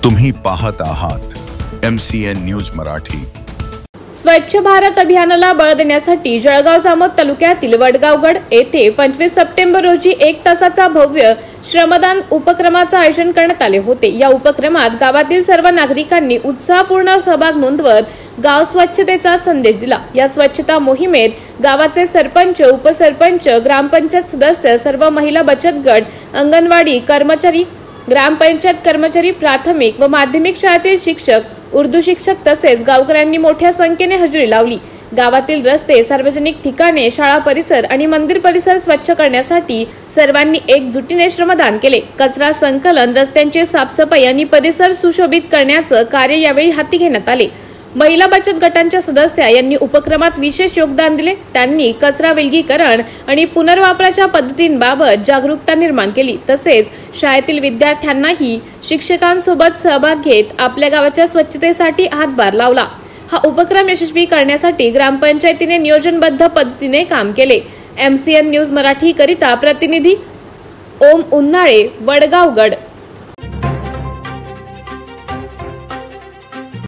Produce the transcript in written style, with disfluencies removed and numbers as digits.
तुम्ही पाहत आहात MCN न्यूज मराठी। स्वच्छ भारत अभियानाला बळ देण्यासाठी जळगाव जामोद तालुक्यातील वडगावगड येथे 25 सप्टेंबर रोजी 1 तासाचा भव्य श्रमदान उपक्रमाचे आयोजन करण्यात आले होते। या उपक्रमात गावातील सर्व नागरिकांनी उत्साहपूर्ण सहभाग नोंदवत गाव स्वच्छतेचा संदेश दिला। या स्वच्छता मोहिमेत गावाचे सरपंच, उपसरपंच, ग्रामपंचायत सदस्य, सर्व महिला बचत गट, अंगणवाडी कर्मचारी, ग्रामपंचायत कर्मचारी, प्राथमिक व माध्यमिक शाळेतील शिक्षक, उर्दू शिक्षक तसेच गावकऱ्यांनी मोठ्या संख्येने हजेरी लावली। गावातील रस्ते, सार्वजनिक ठिकाणे, शाळा परिसर आणि मंदिर परिसर स्वच्छ करण्यासाठी सर्वांनी एकजुटीने श्रमदान केले। कचरा संकलन, रस्त्यांची साफसफाई आणि परिसर सुशोभित करण्याचे कार्य यावेळी हाती घेण्यात आले। महिला बचत गटांच्या सदस्या यांनी उपक्रमात विशेष योगदान दिले। त्यांनी कचरा विलगीकरण आणि पुनर्वापराच्या पद्धतींबाबत जागरूकता निर्माण केली। तसेच शाळेतील विद्यार्थ्यांनाही शिक्षकांसोबत सहभाग घेत आपल्या गावाच्या स्वच्छतेसाठी हातभार लावला। हा उपक्रम यशस्वी करण्यासाठी ग्रामपंचायतीने नियोजनबद्ध पद्धतीने काम केले। MCN न्यूज मराठी करिता प्रतिनिधी ओम उन्हाळे, वडगावगड।